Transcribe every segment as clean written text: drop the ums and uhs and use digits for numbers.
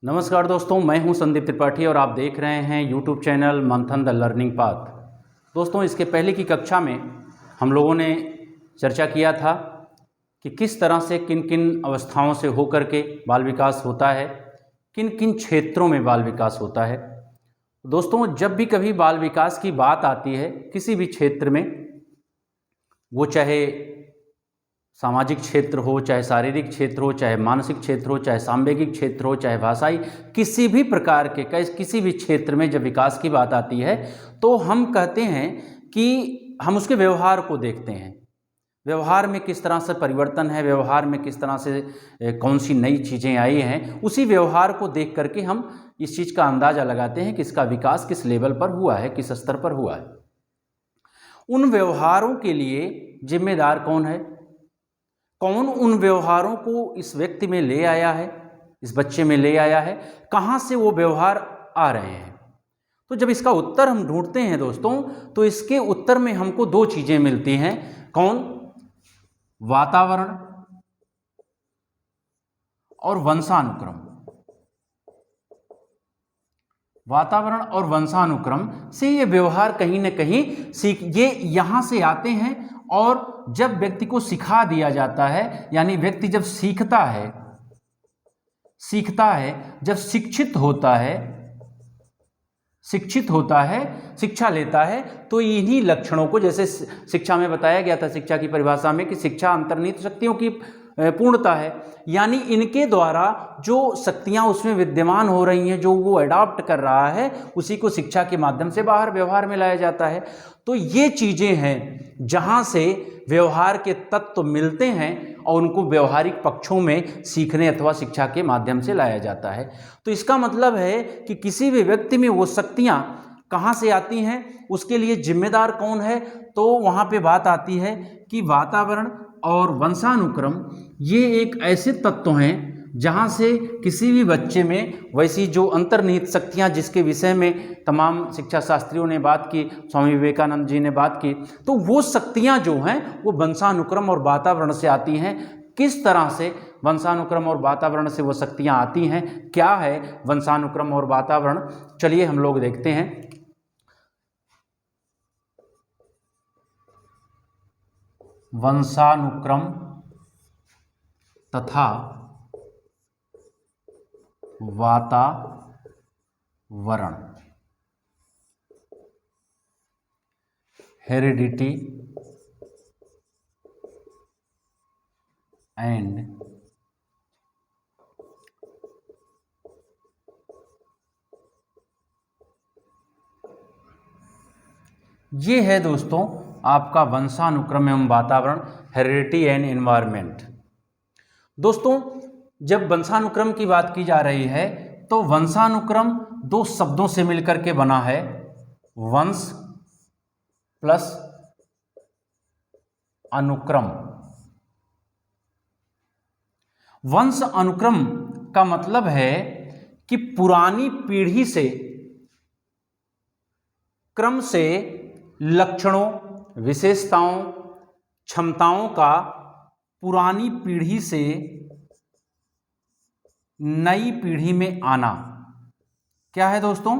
नमस्कार दोस्तों, मैं हूं संदीप त्रिपाठी और आप देख रहे हैं यूट्यूब चैनल मंथन द लर्निंग पाथ। दोस्तों, इसके पहले की कक्षा में हम लोगों ने चर्चा किया था कि किस तरह से किन किन अवस्थाओं से होकर के बाल विकास होता है, किन किन क्षेत्रों में बाल विकास होता है। दोस्तों, जब भी कभी बाल विकास की बात आती है किसी भी क्षेत्र में, वो चाहे सामाजिक क्षेत्र हो, चाहे शारीरिक क्षेत्र हो, चाहे मानसिक क्षेत्र हो, चाहे सांवेगिक क्षेत्र हो, चाहे भाषाई, किसी भी प्रकार के किसी भी क्षेत्र में जब विकास की बात आती है तो हम कहते हैं कि हम उसके व्यवहार को देखते हैं। व्यवहार में किस तरह से परिवर्तन है, व्यवहार में किस तरह से कौन सी नई चीज़ें आई हैं, उसी व्यवहार को देख करके हम इस चीज़ का अंदाज़ा लगाते हैं कि इसका विकास किस लेवल पर हुआ है, किस स्तर पर हुआ है। उन व्यवहारों के लिए जिम्मेदार कौन है, कौन उन व्यवहारों को इस व्यक्ति में ले आया है, इस बच्चे में ले आया है, कहाँ से वो व्यवहार आ रहे हैं। तो जब इसका उत्तर हम ढूंढते हैं दोस्तों, तो इसके उत्तर में हमको दो चीज़ें मिलती हैं। कौन? वातावरण और वंशानुक्रम। वातावरण और वंशानुक्रम से ये व्यवहार कहीं ना कहीं ये यहाँ से आते हैं। और जब व्यक्ति को सिखा दिया जाता है, यानी व्यक्ति जब सीखता है, जब शिक्षित होता है, शिक्षा लेता है, तो इन्हीं लक्षणों को, जैसे शिक्षा में बताया गया था, शिक्षा की परिभाषा में, कि शिक्षा अंतर्निहित शक्तियों की पूर्णता है, यानी इनके द्वारा जो शक्तियां उसमें विद्यमान हो रही हैं, जो वो अडॉप्ट कर रहा है, उसी को शिक्षा के माध्यम से बाहर व्यवहार में लाया जाता है। तो ये चीजें हैं जहां से व्यवहार के तत्व मिलते हैं और उनको व्यवहारिक पक्षों में सीखने अथवा शिक्षा के माध्यम से लाया जाता है। तो इसका मतलब है कि किसी भी व्यक्ति में वो शक्तियां कहाँ से आती हैं, उसके लिए जिम्मेदार कौन है। तो वहाँ पे बात आती है कि वातावरण और वंशानुक्रम ये एक ऐसे तत्व हैं जहाँ से किसी भी बच्चे में वैसी जो अंतर्निहित शक्तियाँ, जिसके विषय में तमाम शिक्षा शास्त्रियों ने बात की, स्वामी विवेकानंद जी ने बात की, तो वो शक्तियाँ जो हैं वो वंशानुक्रम और वातावरण से आती हैं। किस तरह से वंशानुक्रम और वातावरण से वो शक्तियाँ आती हैं, क्या है वंशानुक्रम और वातावरण, चलिए हम लोग देखते हैं। वंशानुक्रम तथा वातावरण, हेरिडिटी एंड ये है दोस्तों आपका वंशानुक्रम एवं वातावरण, हेरिडिटी एंड एनवायरनमेंट। दोस्तों, जब वंशानुक्रम की बात की जा रही है तो वंशानुक्रम दो शब्दों से मिलकर के बना है, वंश प्लस अनुक्रम। वंश अनुक्रम का मतलब है कि पुरानी पीढ़ी से क्रम से लक्षणों, विशेषताओं, क्षमताओं का पुरानी पीढ़ी से नई पीढ़ी में आना। क्या है दोस्तों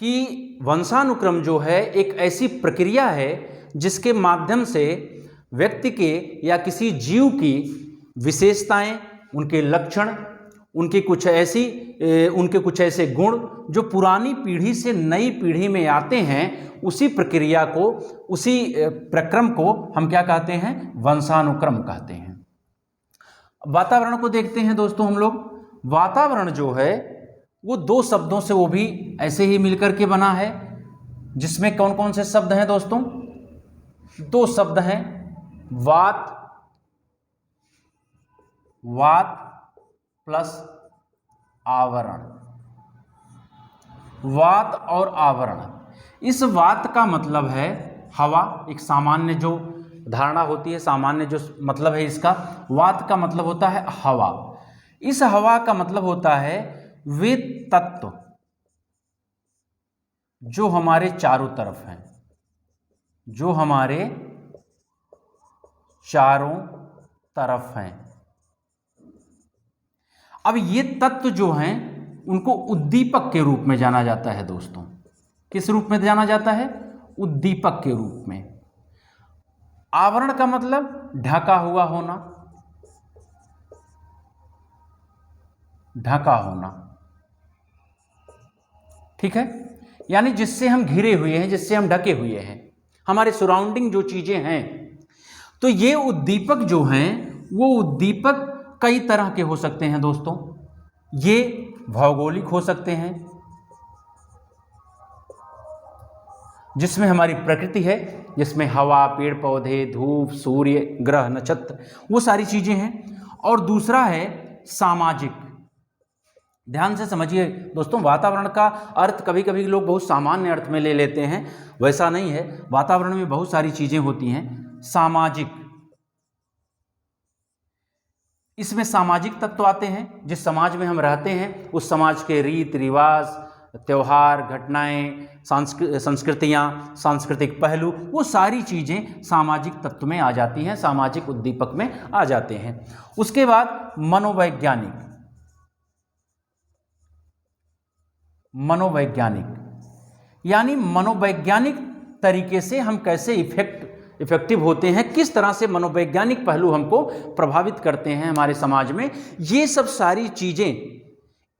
कि वंशानुक्रम जो है एक ऐसी प्रक्रिया है जिसके माध्यम से व्यक्ति के या किसी जीव की विशेषताएं, उनके लक्षण, उनके कुछ ऐसे गुण जो पुरानी पीढ़ी से नई पीढ़ी में आते हैं, उसी प्रक्रिया को, उसी प्रक्रम को हम क्या कहते हैं? वंशानुक्रम कहते हैं। वातावरण को देखते हैं दोस्तों हम लोग। वातावरण जो है वो दो शब्दों से, वो भी ऐसे ही मिलकर के बना है, जिसमें कौन कौन से शब्द हैं दोस्तों? दो शब्द हैं, वात प्लस आवरण। वात और आवरण। इस वात का मतलब है हवा, एक सामान्य जो धारणा होती है, सामान्य जो मतलब है इसका, वात का मतलब होता है हवा। इस हवा का मतलब होता है वे तत्व जो हमारे चारों तरफ हैं, जो हमारे चारों तरफ हैं। अब ये तत्व जो हैं उनको उद्दीपक के रूप में जाना जाता है दोस्तों। किस रूप में जाना जाता है? उद्दीपक के रूप में। आवरण का मतलब ढका हुआ होना, ढका होना, ठीक है, यानी जिससे हम घिरे हुए हैं, जिससे हम ढके हुए हैं, हमारे सराउंडिंग जो चीजें हैं। तो ये उद्दीपक जो हैं वो उद्दीपक कई तरह के हो सकते हैं दोस्तों। ये भौगोलिक हो सकते हैं, जिसमें हमारी प्रकृति है, जिसमें हवा, पेड़ पौधे, धूप, सूर्य, ग्रह, नक्षत्र, वो सारी चीजें हैं। और दूसरा है सामाजिक। ध्यान से समझिए दोस्तों, वातावरण का अर्थ कभी कभी लोग बहुत सामान्य अर्थ में ले लेते हैं, वैसा नहीं है। वातावरण में बहुत सारी चीजें होती हैं। सामाजिक, इसमें सामाजिक तत्व आते हैं। जिस समाज में हम रहते हैं उस समाज के रीति रिवाज, त्यौहार, घटनाएं, संस्कृतियां, सांस्कृतिक पहलू, वो सारी चीजें सामाजिक तत्व में आ जाती हैं, सामाजिक उद्दीपक में आ जाते हैं। उसके बाद मनोवैज्ञानिक। मनोवैज्ञानिक यानी मनोवैज्ञानिक तरीके से हम कैसे इफेक्टिव होते हैं, किस तरह से मनोवैज्ञानिक पहलू हमको प्रभावित करते हैं हमारे समाज में। ये सब सारी चीजें,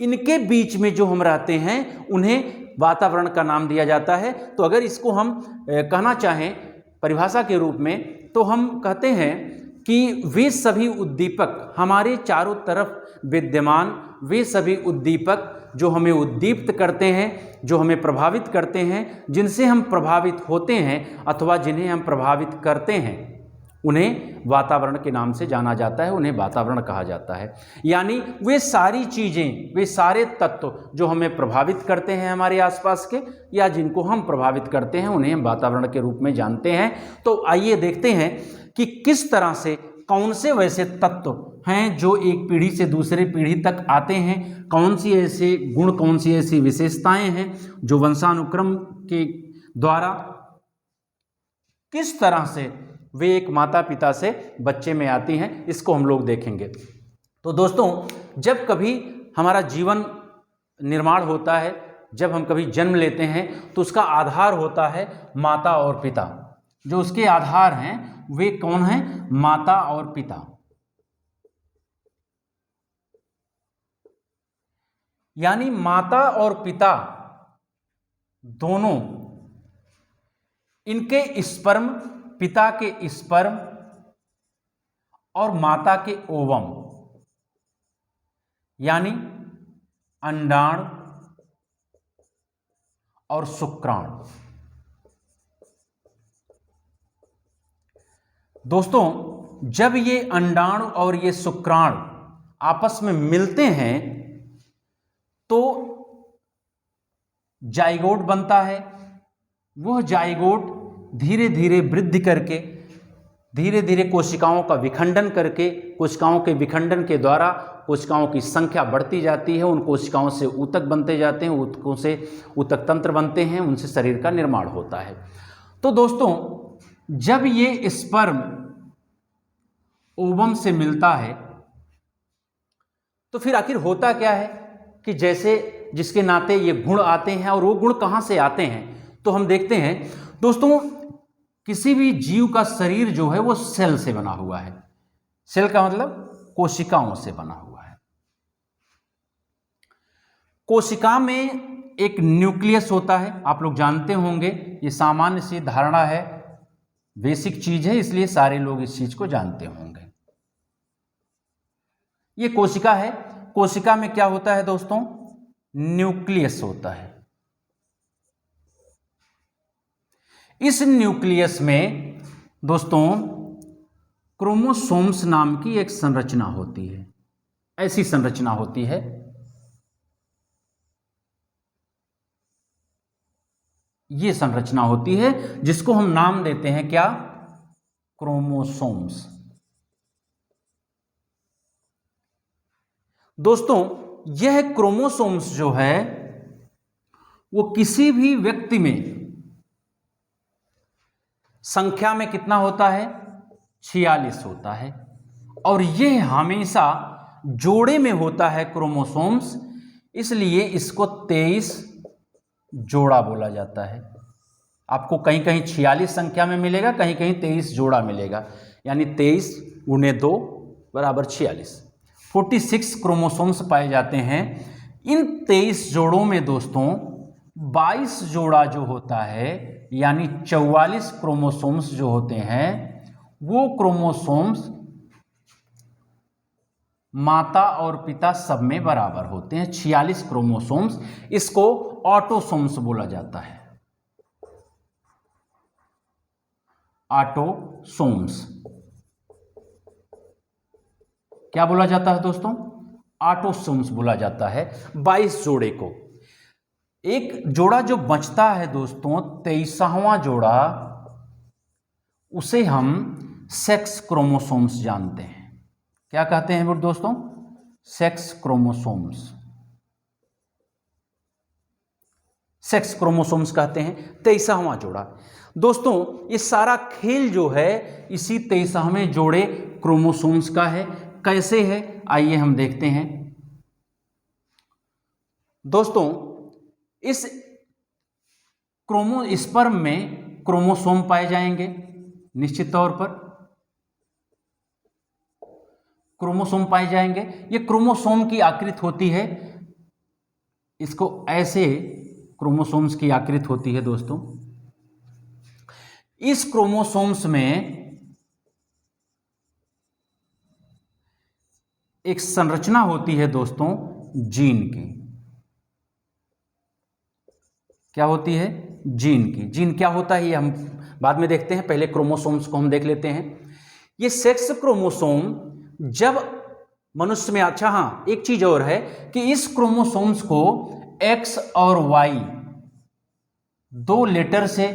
इनके बीच में जो हम रहते हैं उन्हें वातावरण का नाम दिया जाता है। तो अगर इसको हम कहना चाहें परिभाषा के रूप में, तो हम कहते हैं कि वे सभी उद्दीपक हमारे चारों तरफ विद्यमान, वे सभी उद्दीपक जो हमें उद्दीप्त करते हैं, जो हमें प्रभावित करते हैं, जिनसे हम प्रभावित होते हैं अथवा जिन्हें हम प्रभावित करते हैं, उन्हें वातावरण के नाम से जाना जाता है, उन्हें वातावरण कहा जाता है। यानी वे सारी चीज़ें, वे सारे तत्व जो हमें प्रभावित करते हैं हमारे आसपास के, या जिनको हम प्रभावित करते हैं, उन्हें हम वातावरण के रूप में जानते हैं। तो आइए देखते हैं कि किस तरह से, कौन से वैसे तत्व हैं जो एक पीढ़ी से दूसरे पीढ़ी तक आते हैं, कौन सी ऐसे गुण, कौन सी ऐसी विशेषताएं हैं जो वंशानुक्रम के द्वारा किस तरह से वे एक माता पिता से बच्चे में आती हैं, इसको हम लोग देखेंगे। तो दोस्तों, जब कभी हमारा जीवन निर्माण होता है, जब हम कभी जन्म लेते हैं, तो उसका आधार होता है माता और पिता। जो उसके आधार हैं वे कौन हैं? माता और पिता। यानी माता और पिता दोनों, इनके स्पर्म, पिता के स्पर्म और माता के ओवम, यानी अंडाणु और शुक्राणु। दोस्तों, जब ये अंडाणु और ये शुक्राणु आपस में मिलते हैं तो जाइगोट बनता है। वह जाइगोट धीरे धीरे वृद्धि करके, धीरे धीरे कोशिकाओं का विखंडन करके, कोशिकाओं के विखंडन के द्वारा कोशिकाओं की संख्या बढ़ती जाती है, उन कोशिकाओं से ऊतक बनते जाते हैं, ऊतकों से ऊतक तंत्र बनते हैं, उनसे शरीर का निर्माण होता है। तो दोस्तों, जब ये स्पर्म ओवम से मिलता है तो फिर आखिर होता क्या है कि जैसे जिसके नाते ये गुण आते हैं, और वो गुण कहाँ से आते हैं तो हम देखते हैं दोस्तों, किसी भी जीव का शरीर जो है वो सेल से बना हुआ है। सेल का मतलब कोशिकाओं से बना हुआ है। कोशिका में एक न्यूक्लियस होता है, आप लोग जानते होंगे, ये सामान्य सी धारणा है, बेसिक चीज है, इसलिए सारे लोग इस चीज को जानते होंगे। ये कोशिका है। कोशिका में क्या होता है दोस्तों? न्यूक्लियस होता है। इस न्यूक्लियस में दोस्तों क्रोमोसोम्स नाम की एक संरचना होती है। ऐसी संरचना होती है, ये संरचना होती है जिसको हम नाम देते हैं क्या? क्रोमोसोम्स। दोस्तों, यह क्रोमोसोम्स जो है वो किसी भी व्यक्ति में संख्या में कितना होता है? 46 होता है। और यह हमेशा जोड़े में होता है क्रोमोसोम्स, इसलिए इसको 23 जोड़ा बोला जाता है। आपको कहीं कहीं 46 संख्या में मिलेगा, कहीं कहीं 23 जोड़ा मिलेगा, यानी 23 गुणे 2 बराबर 46। 46 क्रोमोसोम्स पाए जाते हैं। इन 23 जोड़ों में दोस्तों 22 जोड़ा जो होता है, यानी 44 क्रोमोसोम्स जो होते हैं, वो क्रोमोसोम्स माता और पिता सब में बराबर होते हैं। 46 क्रोमोसोम्स, इसको ऑटोसोम्स बोला जाता है। ऑटोसोम्स क्या बोला जाता है दोस्तों? ऑटोसोम्स बोला जाता है 22 जोड़े को। एक जोड़ा जो बचता है दोस्तों 23वां जोड़ा, उसे हम सेक्स क्रोमोसोम्स जानते हैं। क्या कहते हैं दोस्तों? Sex chromosomes. सेक्स क्रोमोसोम्स कहते हैं 23वां जोड़ा। दोस्तों ये सारा खेल जो है इसी 23वें जोड़े क्रोमोसोम्स का है। कैसे है आइए हम देखते हैं। दोस्तों इस स्पर्म में क्रोमोसोम पाए जाएंगे, निश्चित तौर पर क्रोमोसोम पाए जाएंगे। ये क्रोमोसोम की आकृति होती है, इसको ऐसे क्रोमोसोम्स की आकृति होती है दोस्तों। इस क्रोमोसोम्स में एक संरचना होती है दोस्तों जीन की। क्या होती है? जीन की। जीन क्या होता है ये हम बाद में देखते हैं, पहले क्रोमोसोम्स को हम देख लेते हैं। ये सेक्स क्रोमोसोम जब मनुष्य में, अच्छा हाँ एक चीज और है कि इस क्रोमोसोम्स को एक्स और वाई 2 लेटर से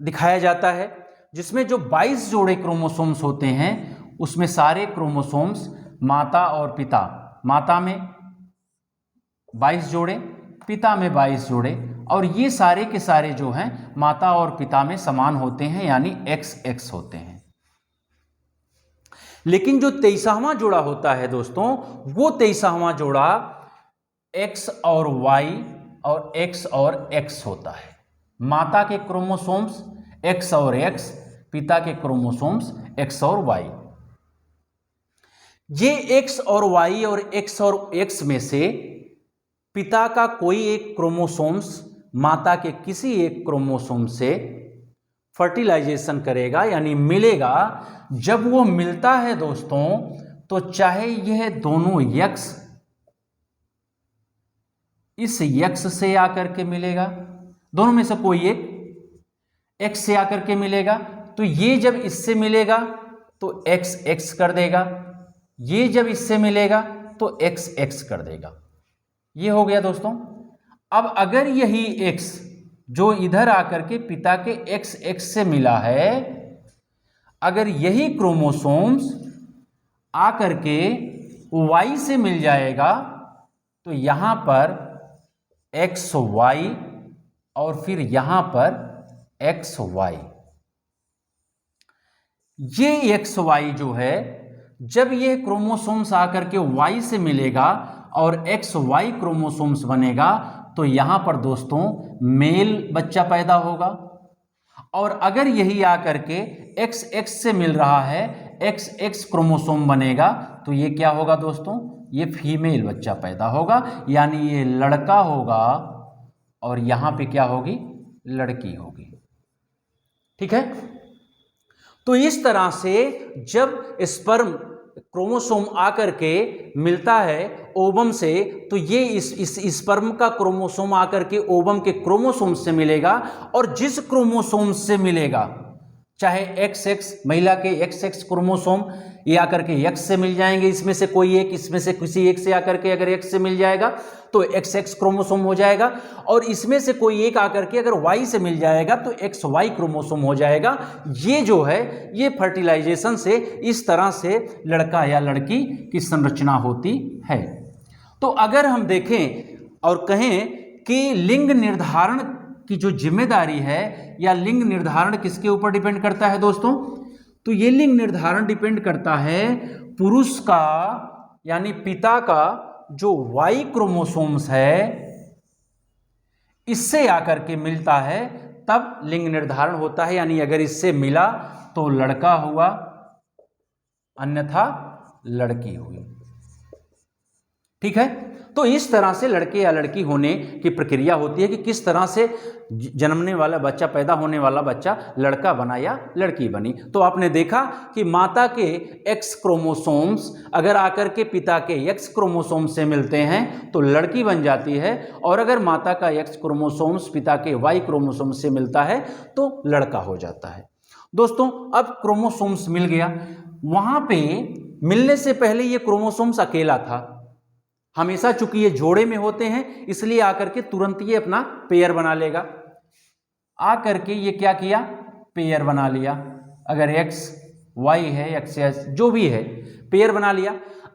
दिखाया जाता है, जिसमें जो 22 जोड़े क्रोमोसोम्स होते हैं उसमें सारे क्रोमोसोम्स माता और पिता, माता में 22 जोड़े, पिता में 22 जोड़े, और ये सारे के सारे जो हैं माता और पिता में समान होते हैं, यानी XX होते हैं। लेकिन जो 23वां जोड़ा होता है दोस्तों, वो 23वां जोड़ा X और Y और X और X होता है। माता के क्रोमोसोम्स X और X, पिता के क्रोमोसोम्स X और Y। ये X और Y और X और X में से पिता का कोई एक क्रोमोसोम्स माता के किसी एक क्रोमोसोम से फर्टिलाइजेशन करेगा, यानी मिलेगा। जब वो मिलता है दोस्तों, तो चाहे यह दोनों यक्स इस यक्स से आकर के मिलेगा, दोनों में से कोई एक एक्स से आकर के मिलेगा, तो ये जब इससे मिलेगा तो एक्स एक्स कर देगा, ये जब इससे मिलेगा तो एक्स एक्स कर देगा। ये हो गया दोस्तों। अब अगर यही एक्स जो इधर आकर के पिता के एक्स एक्स से मिला है, अगर यही क्रोमोसोम्स आकर के वाई से मिल जाएगा, तो यहां पर एक्स वाई और फिर यहां पर एक्स वाई। ये एक्स वाई जो है, जब ये क्रोमोसोम्स आकर के वाई से मिलेगा और एक्स वाई क्रोमोसोम्स बनेगा, तो यहां पर दोस्तों मेल बच्चा पैदा होगा। और अगर यही आकर के एक्स एक्स से मिल रहा है, एक्स एक्स क्रोमोसोम बनेगा, तो ये क्या होगा दोस्तों? ये फीमेल बच्चा पैदा होगा, यानी ये लड़का होगा और यहां पे क्या होगी? लड़की होगी। ठीक है। तो इस तरह से जब स्पर्म क्रोमोसोम आकर के मिलता है ओवम से, तो ये इस स्पर्म का क्रोमोसोम आकर के ओवम के क्रोमोसोम से मिलेगा, और जिस क्रोमोसोम से मिलेगा, चाहे XX महिला के XX क्रोमोसोम ये आकर के X से मिल जाएंगे, इसमें से कोई एक, इसमें से किसी एक से आकर के अगर X से मिल जाएगा तो XX क्रोमोसोम हो जाएगा, और इसमें से कोई एक आकर के अगर Y से मिल जाएगा तो XY क्रोमोसोम हो जाएगा। ये जो है ये फर्टिलाइजेशन से इस तरह से लड़का या लड़की की संरचना होती है। तो अगर हम देखें और कहें कि लिंग निर्धारण की जो जिम्मेदारी है, या लिंग निर्धारण किसके ऊपर डिपेंड करता है दोस्तों? तो ये लिंग निर्धारण डिपेंड करता है पुरुष का यानी पिता का जो Y क्रोमोसोम्स है इससे आकर के मिलता है तब लिंग निर्धारण होता है। यानी अगर इससे मिला तो लड़का हुआ, अन्यथा लड़की हुई। ठीक है, तो इस तरह से लड़के या लड़की होने की प्रक्रिया होती है कि किस तरह से जन्मने वाला बच्चा, पैदा होने वाला बच्चा लड़का बना या लड़की बनी। तो आपने देखा कि माता के एक्स क्रोमोसोम्स अगर आकर के पिता के एक्स क्रोमोसोम से मिलते हैं तो लड़की बन जाती है, और अगर माता का एक्स क्रोमोसोम्स पिता के वाई क्रोमोसोम से मिलता है तो लड़का हो जाता है। दोस्तों, अब क्रोमोसोम्स मिल गया, वहां पे मिलने से पहले ये क्रोमोसोम्स अकेला था। हमेशा चूंकि ये जोड़े में होते हैं इसलिए आकर के तुरंत ये अपना पेयर बना लेगा। आकर के ये क्या किया, पेयर बना लिया। अगर एक्स वाई है, एक्स एस जो भी है, पेयर बना लिया।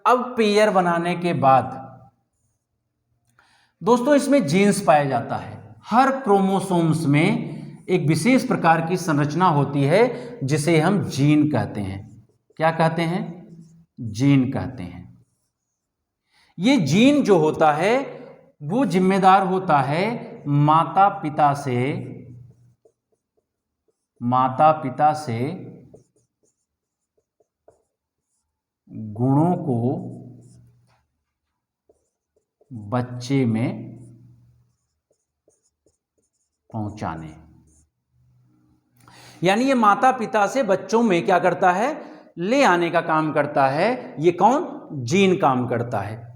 अब पेयर बनाने के बाद दोस्तों इसमें जीन्स पाया जाता है। हर क्रोमोसोम्स में एक विशेष प्रकार की संरचना होती है जिसे हम जीन कहते हैं। क्या कहते हैं? जीन कहते हैं। ये जीन जो होता है वो जिम्मेदार होता है माता पिता से गुणों को बच्चे में पहुंचाने। यानी ये माता पिता से बच्चों में क्या करता है, ले आने का काम करता है। ये कौन? जीन काम करता है।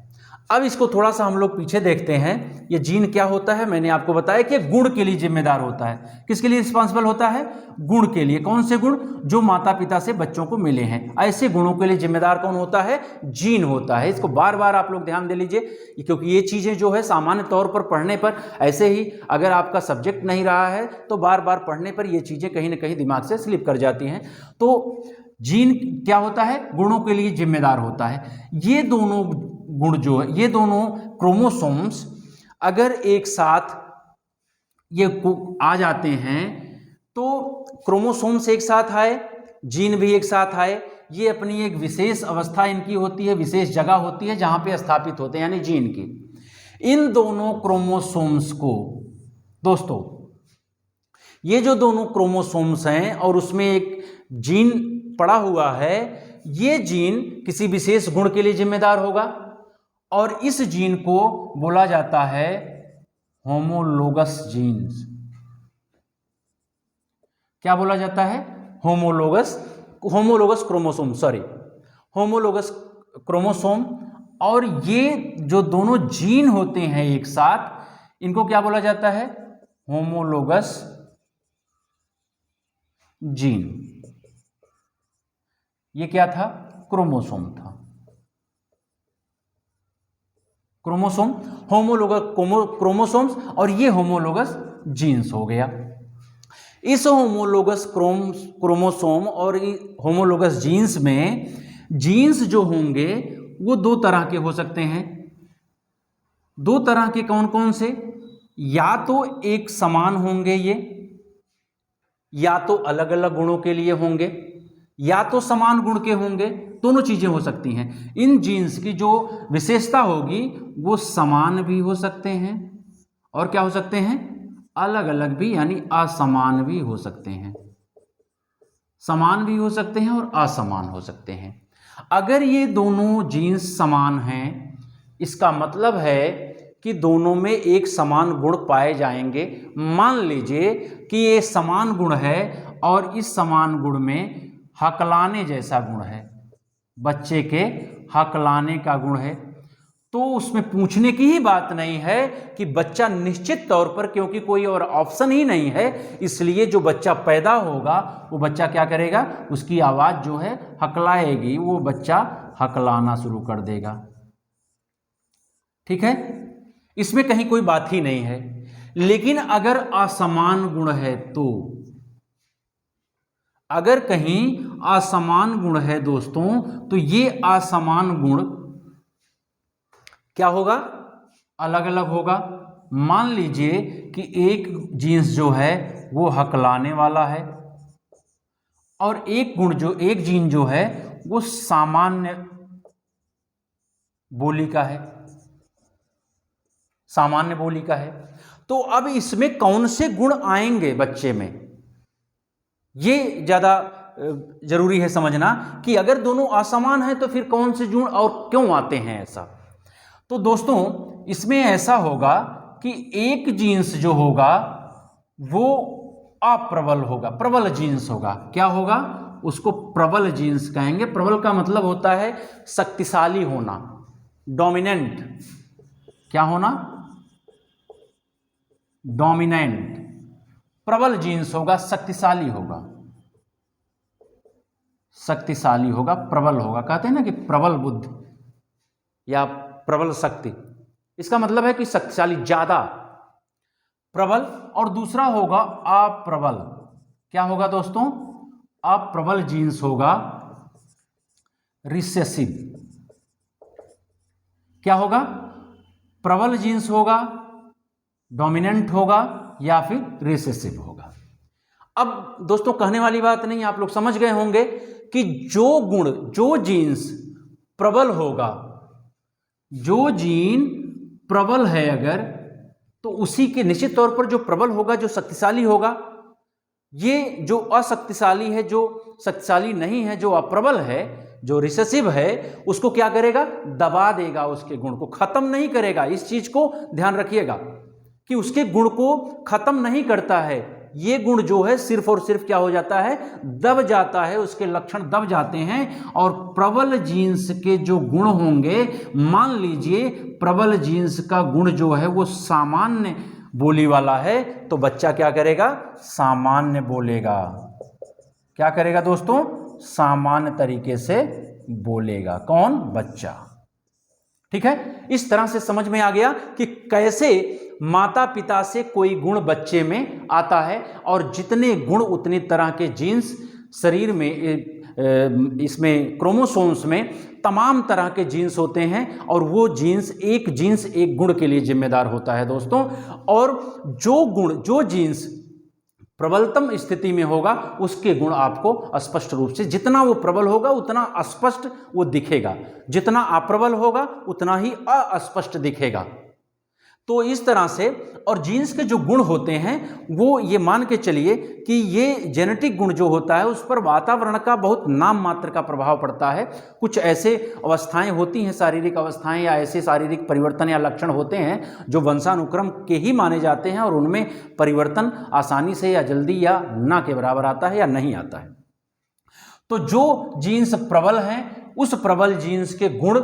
अब इसको थोड़ा सा हम लोग पीछे देखते हैं। ये जीन क्या होता है? मैंने आपको बताया कि गुण के लिए जिम्मेदार होता है। किसके लिए रिस्पॉन्सिबल होता है? गुण के लिए। कौन से गुण? जो माता पिता से बच्चों को मिले हैं। ऐसे गुणों के लिए जिम्मेदार कौन होता है? जीन होता है। इसको बार बार आप लोग ध्यान दे लीजिए, क्योंकि ये चीजें जो है सामान्य तौर पर पढ़ने पर, ऐसे ही अगर आपका सब्जेक्ट नहीं रहा है तो बार बार पढ़ने पर ये चीजें कहीं ना कहीं दिमाग से स्लिप कर जाती हैं। तो जीन क्या होता है? गुणों के लिए जिम्मेदार होता है। ये दोनों गुण जो है, ये दोनों क्रोमोसोम्स अगर एक साथ ये आ जाते हैं तो क्रोमोसोम्स एक साथ आए, जीन भी एक साथ आए। ये अपनी एक विशेष अवस्था इनकी होती है, विशेष जगह होती है जहां पे स्थापित होते हैं, यानी जीन की। इन दोनों क्रोमोसोम्स को दोस्तों, ये जो दोनों क्रोमोसोम्स हैं और उसमें एक जीन पड़ा हुआ है, ये जीन किसी विशेष गुण के लिए जिम्मेदार होगा और इस जीन को बोला जाता है होमोलोगस जीन्स। क्या बोला जाता है? Homologous chromosome, homologous chromosome. और ये जो दोनों जीन होते हैं एक साथ, इनको क्या बोला जाता है? Homologous gene. ये क्या था? क्रोमोसोम था। क्रोमोसोम, होमोलोगस क्रोमोसोम्स, और ये होमोलोगस जीन्स हो गया। इस होमोलोगस क्रोमोसोम और होमोलोगस जीन्स में जीन्स जो होंगे वो दो तरह के हो सकते हैं। दो तरह के कौन कौन से? या तो एक समान होंगे ये, या तो अलग अलग गुणों के लिए होंगे, या तो समान गुण के होंगे। दोनों चीजें हो सकती हैं। इन जीन्स की जो विशेषता होगी वो समान भी हो सकते हैं और क्या हो सकते हैं? अलग अलग भी, यानी असमान भी हो सकते हैं। समान भी हो सकते हैं और असमान हो सकते हैं। अगर ये दोनों जीन्स समान हैं, इसका मतलब है कि दोनों में एक समान गुण पाए जाएंगे। मान लीजिए कि ये समान गुण है और इस समान गुण में हकलाने जैसा गुण है, बच्चे के हकलाने का गुण है, तो उसमें पूछने की ही बात नहीं है कि बच्चा निश्चित तौर पर, क्योंकि कोई और ऑप्शन ही नहीं है, इसलिए जो बच्चा पैदा होगा वो बच्चा क्या करेगा? उसकी आवाज जो है हकलाएगी, वो बच्चा हकलाना शुरू कर देगा। ठीक है, इसमें कहीं कोई बात ही नहीं है। लेकिन अगर असमान गुण है तो, अगर कहीं असमान गुण है दोस्तों, तो ये असमान गुण क्या होगा? अलग अलग होगा। मान लीजिए कि एक जीन्स जो है वो हकलाने वाला है और एक जीन जो है वो सामान्य बोली का है, सामान्य बोली का है। तो अब इसमें कौन से गुण आएंगे बच्चे में, ये ज़्यादा जरूरी है समझना कि अगर दोनों असमान हैं तो फिर कौन से गुण और क्यों आते हैं ऐसा। तो दोस्तों इसमें ऐसा होगा कि एक जीन्स जो होगा वो अप्रबल होगा, प्रबल जीन्स होगा। क्या होगा? उसको प्रबल जीन्स कहेंगे। प्रबल का मतलब होता है शक्तिशाली होना, डोमिनेंट। क्या होना? डोमिनेंट। प्रबल जीन्स होगा, शक्तिशाली होगा, शक्तिशाली होगा, प्रबल होगा। कहते हैं ना कि प्रबल बुद्धि या प्रबल शक्ति, इसका मतलब है कि शक्तिशाली, ज्यादा प्रबल। और दूसरा होगा अप्रबल। क्या होगा दोस्तों? अप्रबल जीन्स होगा, रिसेसिव। क्या होगा? प्रबल जीन्स होगा, डोमिनेंट होगा या फिर रिसेसिव होगा। अब दोस्तों कहने वाली बात नहीं, आप लोग समझ गए होंगे कि जो गुण, जो जीन्स प्रबल होगा, जो जीन प्रबल है अगर, तो उसी के निश्चित तौर पर जो प्रबल होगा, जो शक्तिशाली होगा, ये जो अशक्तिशाली है, जो शक्तिशाली नहीं है, जो अप्रबल है, जो रिसेसिव है, उसको क्या करेगा? दबा देगा, उसके गुण को खत्म नहीं करेगा। इस चीज को ध्यान रखिएगा कि उसके गुण को खत्म नहीं करता है। ये गुण जो है सिर्फ और सिर्फ क्या हो जाता है? दब जाता है, उसके लक्षण दब जाते हैं। और प्रबल जीन्स के जो गुण होंगे, मान लीजिए प्रबल जीन्स का गुण जो है वो सामान्य बोली वाला है, तो बच्चा क्या करेगा? सामान्य बोलेगा। क्या करेगा दोस्तों? सामान्य तरीके से बोलेगा। कौन? बच्चा। ठीक है, इस तरह से समझ में आ गया कि कैसे माता पिता से कोई गुण बच्चे में आता है, और जितने गुण उतनी तरह के जीन्स शरीर में, इसमें क्रोमोसोम्स में तमाम तरह के जीन्स होते हैं, और वो जीन्स एक गुण के लिए जिम्मेदार होता है दोस्तों। और जो गुण, जो जीन्स प्रबलतम स्थिति में होगा, उसके गुण आपको स्पष्ट रूप से, जितना वो प्रबल होगा उतना स्पष्ट वो दिखेगा, जितना अप्रबल होगा उतना ही अस्पष्ट दिखेगा। तो इस तरह से, और जीन्स के जो गुण होते हैं वो ये मान के चलिए कि ये जेनेटिक गुण जो होता है उस पर वातावरण का बहुत नाम मात्र का प्रभाव पड़ता है। कुछ ऐसे अवस्थाएं होती हैं, शारीरिक अवस्थाएं या ऐसे शारीरिक परिवर्तन या लक्षण होते हैं जो वंशानुक्रम के ही माने जाते हैं, और उनमें परिवर्तन आसानी से या जल्दी या ना के बराबर आता है या नहीं आता है। तो जो जीन्स प्रबल हैं, उस प्रबल जीन्स के गुण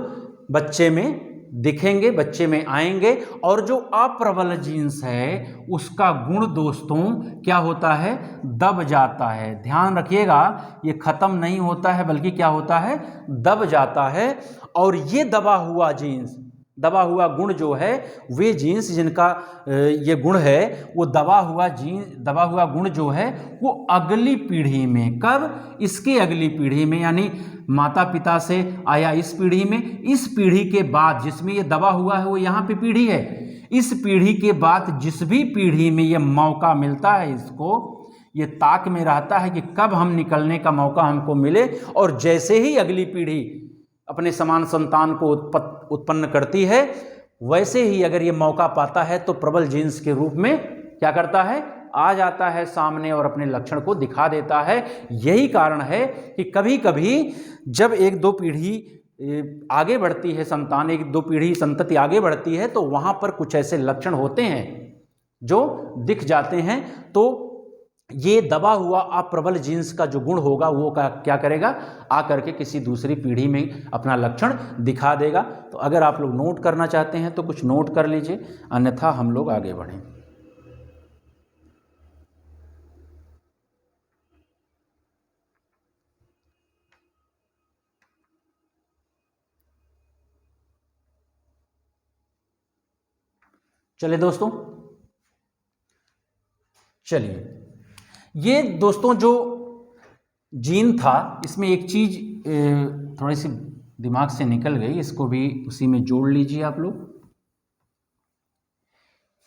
बच्चे में दिखेंगे, बच्चे में आएंगे। और जो अप्रबल जीन्स है उसका गुण दोस्तों क्या होता है? दब जाता है। ध्यान रखिएगा, ये खत्म नहीं होता है बल्कि क्या होता है? दब जाता है। और ये दबा हुआ जीन्स, दबा हुआ गुण जो है, वे जीन्स जिनका ये गुण है, वो दबा हुआ गुण जो है वो अगली पीढ़ी में, कब? इसके अगली पीढ़ी में, यानी माता पिता से आया इस पीढ़ी में, इस पीढ़ी के बाद जिसमें ये दबा हुआ है वो यहाँ पे पीढ़ी है, इस पीढ़ी के बाद जिस भी पीढ़ी में ये मौका मिलता है, इसको ये ताक में रहता है कि कब हम निकलने का मौका हमको मिले। और जैसे ही अगली पीढ़ी अपने समान संतान को उत्पन्न करती है, वैसे ही अगर ये मौका पाता है तो प्रबल जीन्स के रूप में क्या करता है? आ जाता है सामने और अपने लक्षण को दिखा देता है। यही कारण है कि कभी कभी जब एक दो पीढ़ी आगे बढ़ती है संतान, एक दो पीढ़ी संतति आगे बढ़ती है, तो वहाँ पर कुछ ऐसे लक्षण होते हैं जो दिख जाते हैं। तो ये दबा हुआ अप्रबल जीन्स का जो गुण होगा वो क्या करेगा? आकर के किसी दूसरी पीढ़ी में अपना लक्षण दिखा देगा। तो अगर आप लोग नोट करना चाहते हैं तो कुछ नोट कर लीजिए, अन्यथा हम लोग आगे बढ़ें। चलिए दोस्तों, चलिए ये दोस्तों जो जीन था, इसमें एक चीज थोड़ी सी दिमाग से निकल गई, इसको भी उसी में जोड़ लीजिए आप लोग।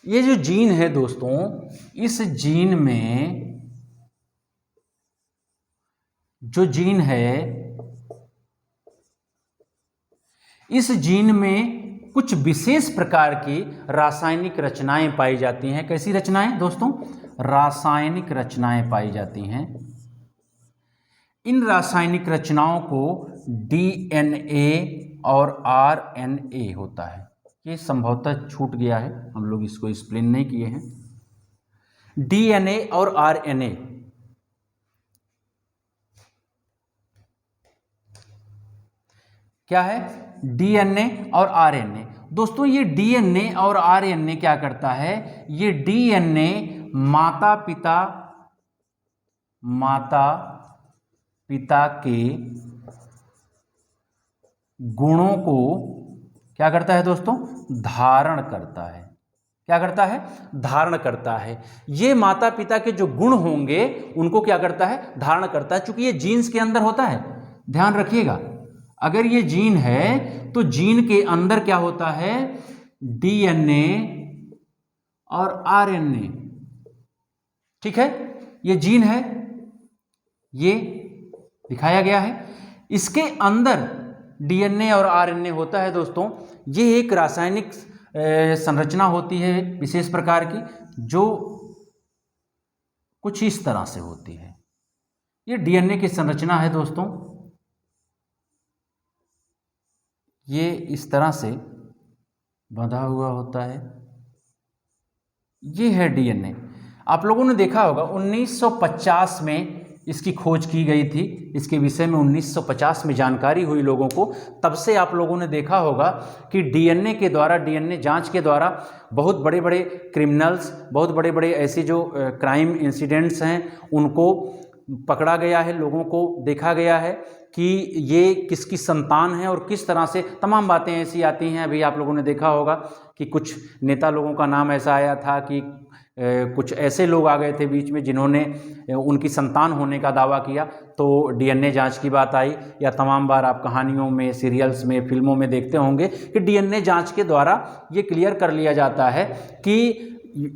ये जो जीन है दोस्तों, इस जीन में जो जीन है, इस जीन में कुछ विशेष प्रकार की रासायनिक रचनाएं पाई जाती हैं। कैसी रचनाएं दोस्तों? रासायनिक रचनाएं पाई जाती हैं। इन रासायनिक रचनाओं को डीएनए और आरएनए होता है। ये संभवतः छूट गया है, हम लोग इसको एक्सप्लेन नहीं किए हैं। डीएनए और आरएनए क्या है? डीएनए और आरएनए। दोस्तों ये डीएनए और आरएनए क्या करता है? ये डीएनए माता पिता के गुणों को क्या करता है दोस्तों? धारण करता है। क्या करता है? धारण करता है। ये माता पिता के जो गुण होंगे उनको क्या करता है? धारण करता है। चूंकि ये जीन्स के अंदर होता है, ध्यान रखिएगा, अगर ये जीन है तो जीन के अंदर क्या होता है? डीएनए और आरएनए। ठीक है, ये जीन है, ये दिखाया गया है। इसके अंदर डीएनए और आरएनए होता है दोस्तों। ये एक रासायनिक संरचना होती है विशेष प्रकार की, जो कुछ इस तरह से होती है। ये डीएनए की संरचना है दोस्तों। ये इस तरह से बंधा हुआ होता है। ये है डीएनए। आप लोगों ने देखा होगा 1950 में इसकी खोज की गई थी। इसके विषय में 1950 में जानकारी हुई लोगों को। तब से आप लोगों ने देखा होगा कि डीएनए के द्वारा, डीएनए जांच के द्वारा बहुत बड़े बड़े क्रिमिनल्स, बहुत बड़े बड़े ऐसे जो क्राइम इंसिडेंट्स हैं उनको पकड़ा गया है। लोगों को देखा गया है कि ये किसकी संतान है और किस तरह से तमाम बातें ऐसी आती हैं। अभी आप लोगों ने देखा होगा कि कुछ नेता लोगों का नाम ऐसा आया था कि कुछ ऐसे लोग आ गए थे बीच में जिन्होंने उनकी संतान होने का दावा किया, तो डीएनए जांच की बात आई। या तमाम बार आप कहानियों में, सीरियल्स में, फिल्मों में देखते होंगे कि डीएनए जांच के द्वारा ये क्लियर कर लिया जाता है कि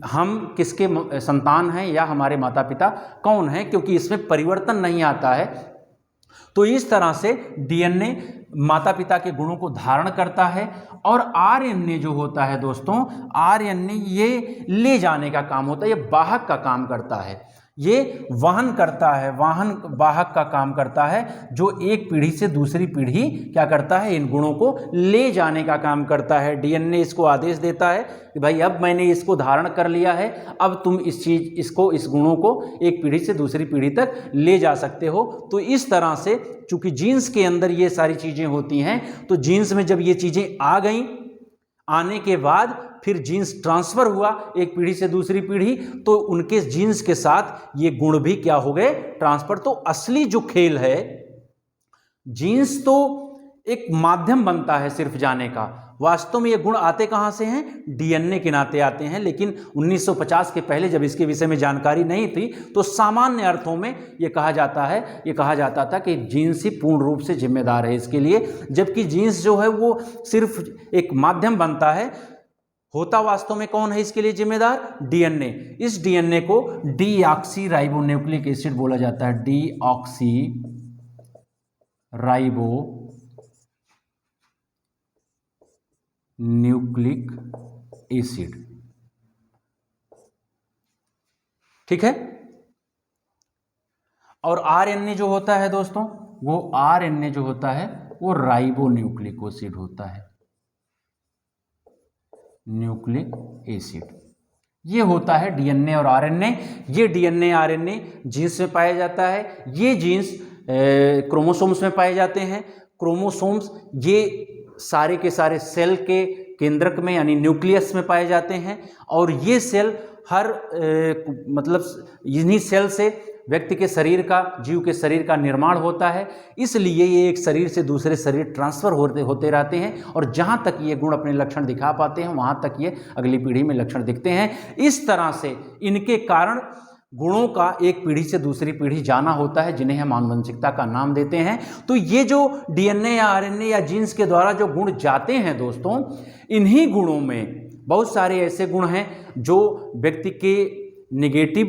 हम किसके संतान हैं या हमारे माता पिता कौन हैं, क्योंकि इसमें परिवर्तन नहीं आता है। तो इस तरह से डीएनए माता पिता के गुणों को धारण करता है। और आरएनए जो होता है दोस्तों, आरएनए ये ले जाने का काम होता है, ये वाहक का काम करता है, ये वहन करता है, वाहक का काम करता है, जो एक पीढ़ी से दूसरी पीढ़ी क्या करता है? इन गुणों को ले जाने का काम करता है। डीएनए इसको आदेश देता है कि भाई अब मैंने इसको धारण कर लिया है, अब तुम इस गुणों को एक पीढ़ी से दूसरी पीढ़ी तक ले जा सकते हो। तो इस तरह से चूंकि जीन्स के अंदर ये सारी चीजें होती हैं, तो जीन्स में जब ये चीजें आ गई, आने के बाद फिर जीन्स ट्रांसफर हुआ एक पीढ़ी से दूसरी पीढ़ी, तो उनके जीन्स के साथ ये गुण भी क्या हो गए? ट्रांसफर। तो असली जो खेल है, जीन्स तो एक माध्यम बनता है सिर्फ जाने का, वास्तव में ये गुण आते कहां से हैं? डीएनए के नाते आते हैं। लेकिन 1950 के पहले जब इसके विषय में जानकारी नहीं थी, तो सामान्य अर्थों में ये कहा जाता था कि जीन्स ही पूर्ण रूप से जिम्मेदार है इसके लिए, जबकि जीन्स जो है वो सिर्फ एक माध्यम बनता है। होता वास्तव में कौन है इसके लिए जिम्मेदार? डीएनए। इस डीएनए को डीऑक्सी राइबोन्यूक्लिक एसिड बोला जाता है। Deoxy ribo nucleic acid. ठीक है। और आरएनए जो होता है दोस्तों, वो आरएनए जो होता है वो राइबोन्यूक्लिक एसिड होता है। न्यूक्लिक एसिड ये होता है डीएनए और आरएनए। ये डीएनए आरएनए जीन्स में पाया जाता है। ये जीन्स क्रोमोसोम्स में पाए जाते हैं। क्रोमोसोम्स ये सारे के सारे सेल के केंद्रक में यानी न्यूक्लियस में पाए जाते हैं। और ये सेल मतलब इन्हीं सेल से व्यक्ति के शरीर का, जीव के शरीर का निर्माण होता है। इसलिए ये एक शरीर से दूसरे शरीर ट्रांसफर होते रहते हैं, और जहाँ तक ये गुण अपने लक्षण दिखा पाते हैं वहाँ तक ये अगली पीढ़ी में लक्षण दिखते हैं। इस तरह से इनके कारण गुणों का एक पीढ़ी से दूसरी पीढ़ी जाना होता है, जिन्हें हम आनुवंशिकता का नाम देते हैं। तो ये जो डीएनए या आरएनए या जीन्स के द्वारा जो गुण जाते हैं दोस्तों, इन्हीं गुणों में बहुत सारे ऐसे गुण हैं जो व्यक्ति के नेगेटिव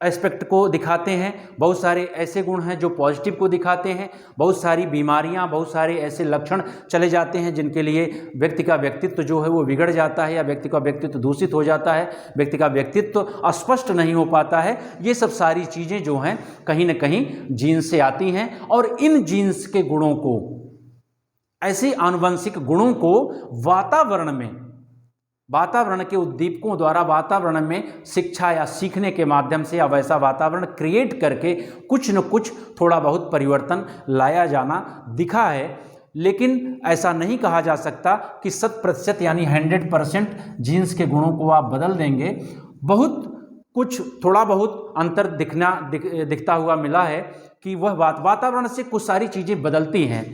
एस्पेक्ट को दिखाते हैं, बहुत सारे ऐसे गुण हैं जो पॉजिटिव को दिखाते हैं, बहुत सारी बीमारियां, बहुत सारे ऐसे लक्षण चले जाते हैं जिनके लिए व्यक्ति का व्यक्तित्व जो है वो बिगड़ जाता है या व्यक्ति का व्यक्तित्व दूषित हो जाता है, व्यक्ति का व्यक्तित्व स्पष्ट नहीं हो पाता है। ये सब सारी चीज़ें जो हैं कहीं ना कहीं जीन्स से आती हैं और इन जीन्स के गुणों को, ऐसे आनुवंशिक गुणों को वातावरण के उद्दीपकों द्वारा, वातावरण में शिक्षा या सीखने के माध्यम से या वैसा वातावरण क्रिएट करके कुछ न कुछ थोड़ा बहुत परिवर्तन लाया जाना दिखा है। लेकिन ऐसा नहीं कहा जा सकता कि 100% यानी 100% जीन्स के गुणों को आप बदल देंगे। बहुत कुछ थोड़ा बहुत अंतर दिखता हुआ मिला है कि वह वातावरण से कुछ सारी चीज़ें बदलती हैं।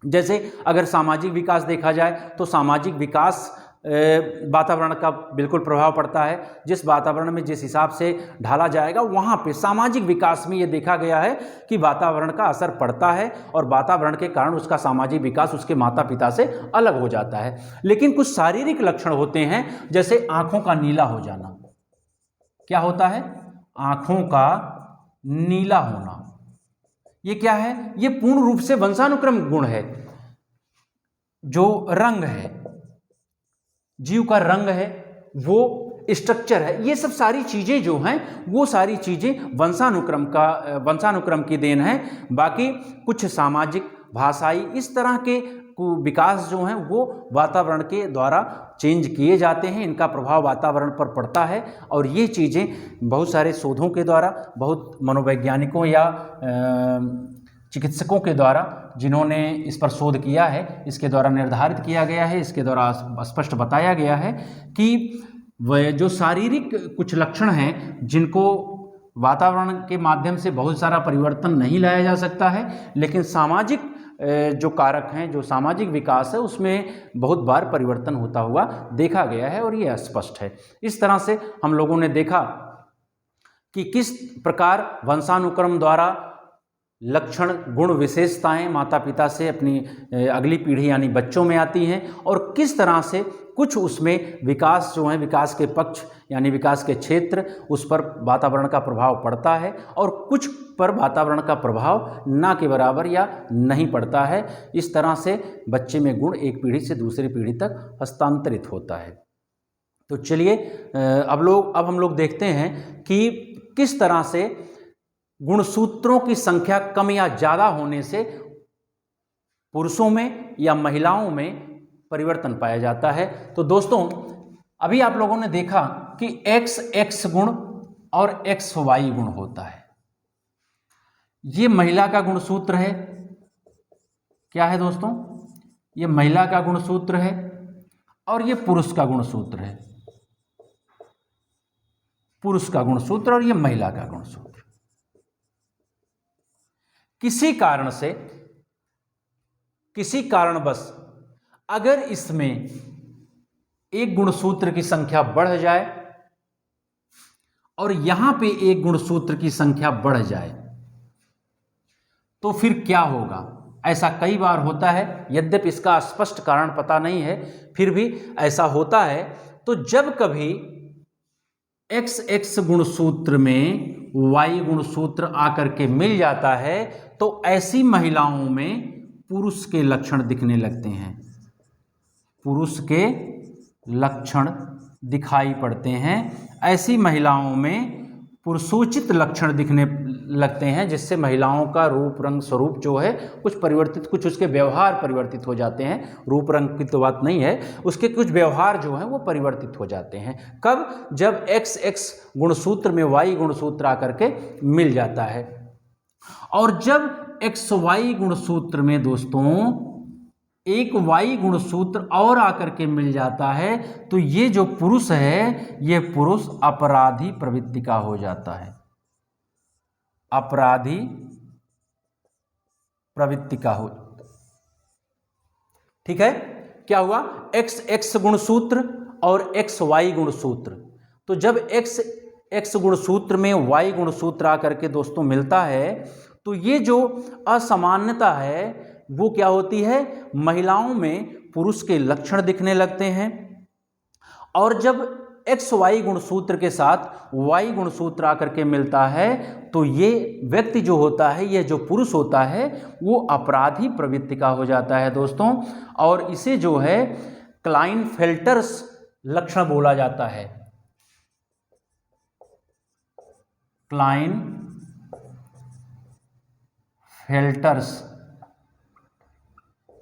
जैसे अगर सामाजिक विकास देखा जाए तो सामाजिक विकास वातावरण का बिल्कुल प्रभाव पड़ता है। जिस वातावरण में जिस हिसाब से ढाला जाएगा वहाँ पे सामाजिक विकास में ये देखा गया है कि वातावरण का असर पड़ता है और वातावरण के कारण उसका सामाजिक विकास उसके माता पिता से अलग हो जाता है। लेकिन कुछ शारीरिक लक्षण होते हैं, जैसे आँखों का नीला हो जाना। क्या होता है? आँखों का नीला होना। ये क्या है? ये पूर्ण रूप से वंशानुक्रम गुण है। जो रंग है, जीव का रंग है, वो स्ट्रक्चर है, ये सब सारी चीज़ें जो हैं वो सारी चीज़ें वंशानुक्रम की देन है। बाकी कुछ सामाजिक, भाषाई, इस तरह के विकास जो हैं वो वातावरण के द्वारा चेंज किए जाते हैं। इनका प्रभाव वातावरण पर पड़ता है और ये चीज़ें बहुत सारे शोधों के द्वारा, बहुत मनोवैज्ञानिकों या चिकित्सकों के द्वारा जिन्होंने इस पर शोध किया है, इसके द्वारा निर्धारित किया गया है, इसके द्वारा स्पष्ट बताया गया है कि वह जो शारीरिक कुछ लक्षण हैं जिनको वातावरण के माध्यम से बहुत सारा परिवर्तन नहीं लाया जा सकता है, लेकिन सामाजिक जो कारक हैं, जो सामाजिक विकास है, उसमें बहुत बार परिवर्तन होता हुआ देखा गया है और ये स्पष्ट है। इस तरह से हम लोगों ने देखा कि किस प्रकार वंशानुक्रम द्वारा लक्षण, गुण, विशेषताएं माता पिता से अपनी अगली पीढ़ी यानी बच्चों में आती हैं और किस तरह से कुछ उसमें विकास जो है, विकास के पक्ष यानी विकास के क्षेत्र, उस पर वातावरण का प्रभाव पड़ता है और कुछ पर वातावरण का प्रभाव ना के बराबर या नहीं पड़ता है। इस तरह से बच्चे में गुण एक पीढ़ी से दूसरी पीढ़ी तक हस्तांतरित होता है। तो चलिए अब हम लोग देखते हैं कि किस तरह से गुणसूत्रों की संख्या कम या ज़्यादा होने से पुरुषों में या महिलाओं में परिवर्तन पाया जाता है। तो दोस्तों, अभी आप लोगों ने देखा कि XX गुण और XY गुण होता है। ये महिला का गुणसूत्र है। क्या है दोस्तों? ये महिला का गुणसूत्र है और ये पुरुष का गुणसूत्र है। पुरुष का गुणसूत्र और ये महिला का गुणसूत्र। किसी कारणवश अगर इसमें एक गुणसूत्र की संख्या बढ़ जाए और यहां पे एक गुणसूत्र की संख्या बढ़ जाए तो फिर क्या होगा? ऐसा कई बार होता है, यद्यपि इसका स्पष्ट कारण पता नहीं है, फिर भी ऐसा होता है। तो जब कभी XX गुणसूत्र में Y गुणसूत्र आकर के मिल जाता है तो ऐसी महिलाओं में पुरुष के लक्षण दिखने लगते हैं। पुरुष के लक्षण दिखाई पड़ते हैं। ऐसी महिलाओं में पुरुषोचित लक्षण दिखने लगते हैं, जिससे महिलाओं का रूप, रंग, स्वरूप जो है कुछ परिवर्तित, कुछ उसके व्यवहार परिवर्तित हो जाते हैं। रूप रंग की तो बात नहीं है, उसके कुछ व्यवहार जो हैं वो परिवर्तित हो जाते हैं। कब? जब XX गुणसूत्र में Y गुणसूत्र आकर के मिल जाता है। और जब XY गुणसूत्र में दोस्तों एक Y गुणसूत्र और आकर के मिल जाता है तो ये जो पुरुष है, ये पुरुष अपराधी प्रवृत्ति का हो जाता है। अपराधी प्रवृत्ति का हो, ठीक है। क्या हुआ? XX गुणसूत्र और XY गुणसूत्र। तो जब XX गुणसूत्र में Y गुणसूत्र आकर के दोस्तों मिलता है तो ये जो असमानता है वो क्या होती है? महिलाओं में पुरुष के लक्षण दिखने लगते हैं। और जब एक्स वाई गुणसूत्र के साथ वाई गुणसूत्र आकर के मिलता है तो ये व्यक्ति जो होता है, यह जो पुरुष होता है वो अपराधी प्रवृत्ति का हो जाता है दोस्तों। और इसे जो है क्लाइनफेल्टर्स लक्षण बोला जाता है।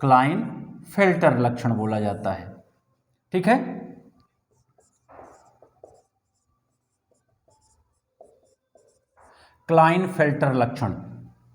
क्लाइनफेल्टर लक्षण बोला जाता है। ठीक है, क्लाइनफेल्टर लक्षण,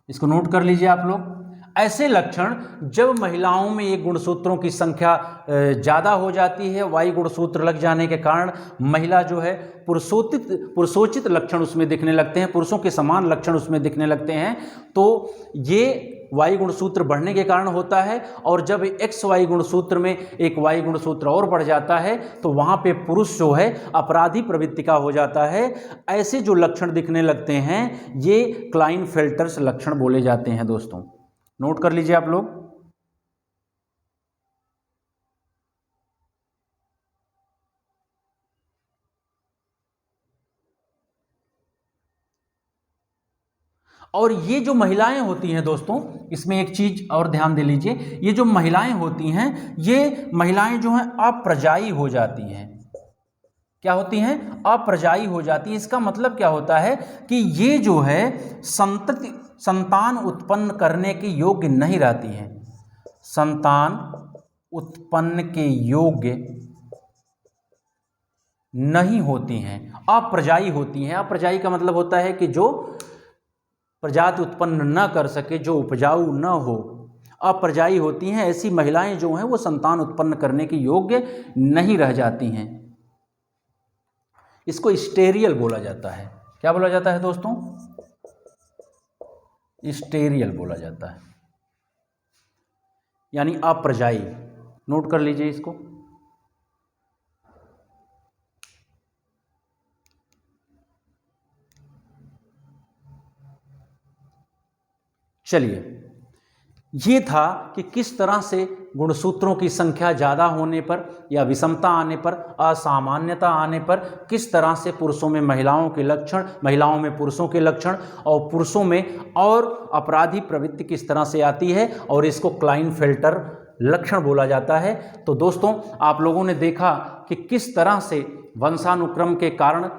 इसको नोट कर लीजिए आप लोग। ऐसे लक्षण जब महिलाओं में ये गुणसूत्रों की संख्या ज़्यादा हो जाती है, वाई गुणसूत्र लग जाने के कारण महिला जो है पुरुषोचित लक्षण उसमें दिखने लगते हैं, पुरुषों के समान लक्षण उसमें दिखने लगते हैं, तो ये वाई गुणसूत्र बढ़ने के कारण होता है। और जब एक्स वाई गुणसूत्र में एक वाई गुणसूत्र और बढ़ जाता है तो वहाँ पे पुरुष जो है अपराधी प्रवृत्ति का हो जाता है। ऐसे जो लक्षण दिखने लगते हैं ये क्लाइनफेल्टर्स लक्षण बोले जाते हैं दोस्तों, नोट कर लीजिए आप लोग। और ये जो महिलाएं होती हैं दोस्तों, इसमें एक चीज और ध्यान दे लीजिए, ये जो महिलाएं होती हैं ये महिलाएं जो हैं अप्रजाई हो जाती हैं। क्या होती हैं? अप्रजाई हो जाती है। इसका मतलब क्या होता है कि ये जो है संतान उत्पन्न करने के योग्य नहीं रहती हैं, संतान उत्पन्न के योग्य नहीं होती हैं, अप्रजाई होती हैं। अप्रजाई का मतलब होता है कि जो प्रजाति उत्पन्न न कर सके, जो उपजाऊ न हो, अप्रजाई होती हैं। ऐसी महिलाएं जो हैं वो संतान उत्पन्न करने के योग्य नहीं रह जाती हैं। इसको स्टेरियल बोला जाता है। क्या बोला जाता है दोस्तों? स्टेरियल बोला जाता है, यानी अप्रजाई। नोट कर लीजिए इसको। चलिए, ये था कि किस तरह से गुणसूत्रों की संख्या ज़्यादा होने पर या विषमता आने पर, असामान्यता आने पर किस तरह से पुरुषों में महिलाओं के लक्षण, महिलाओं में पुरुषों के लक्षण और पुरुषों में और अपराधी प्रवृत्ति किस तरह से आती है, और इसको क्लाइनफेल्टर लक्षण बोला जाता है। तो दोस्तों, आप लोगों ने देखा कि किस तरह से वंशानुक्रम के कारण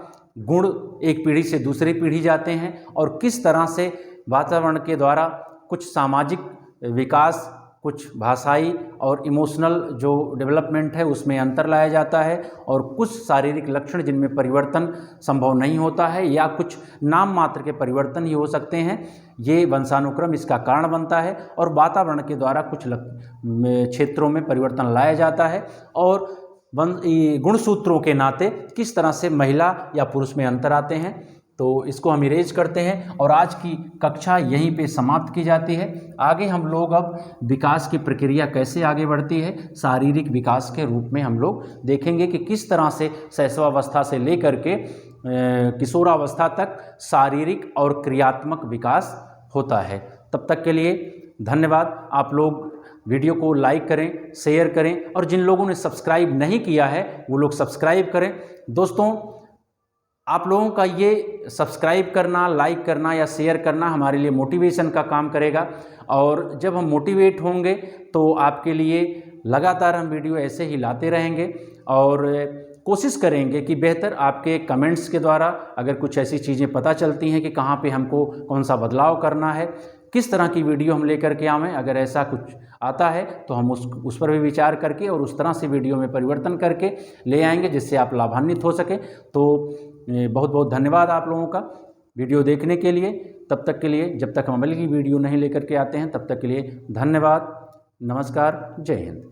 गुण एक पीढ़ी से दूसरी पीढ़ी जाते हैं और किस तरह से वातावरण के द्वारा कुछ सामाजिक विकास, कुछ भाषाई और इमोशनल जो डेवलपमेंट है उसमें अंतर लाया जाता है, और कुछ शारीरिक लक्षण जिनमें परिवर्तन संभव नहीं होता है या कुछ नाम मात्र के परिवर्तन ही हो सकते हैं, ये वंशानुक्रम इसका कारण बनता है। और वातावरण के द्वारा कुछ क्षेत्रों में परिवर्तन लाया जाता है, और गुणसूत्रों के नाते किस तरह से महिला या पुरुष में अंतर आते हैं। तो इसको हम इरेज करते हैं और आज की कक्षा यहीं पे समाप्त की जाती है। आगे हम लोग अब विकास की प्रक्रिया कैसे आगे बढ़ती है, शारीरिक विकास के रूप में हम लोग देखेंगे कि किस तरह से शैशवावस्था से लेकर के किशोरावस्था तक शारीरिक और क्रियात्मक विकास होता है। तब तक के लिए धन्यवाद। आप लोग वीडियो को लाइक करें, शेयर करें, और जिन लोगों ने सब्सक्राइब नहीं किया है वो लोग सब्सक्राइब करें। दोस्तों, आप लोगों का ये सब्सक्राइब करना, लाइक करना या शेयर करना हमारे लिए मोटिवेशन का काम करेगा, और जब हम मोटिवेट होंगे तो आपके लिए लगातार हम वीडियो ऐसे ही लाते रहेंगे और कोशिश करेंगे कि बेहतर आपके कमेंट्स के द्वारा अगर कुछ ऐसी चीज़ें पता चलती हैं कि कहाँ पे हमको कौन सा बदलाव करना है, किस तरह की वीडियो हम लेकर के आवें, अगर ऐसा कुछ आता है तो हम उस पर भी विचार करके और उस तरह से वीडियो में परिवर्तन करके ले आएंगे जिससे आप लाभान्वित हो सके। तो बहुत बहुत धन्यवाद आप लोगों का वीडियो देखने के लिए। तब तक के लिए, जब तक हम अगली वीडियो नहीं लेकर के आते हैं, तब तक के लिए धन्यवाद। नमस्कार, जय हिंद।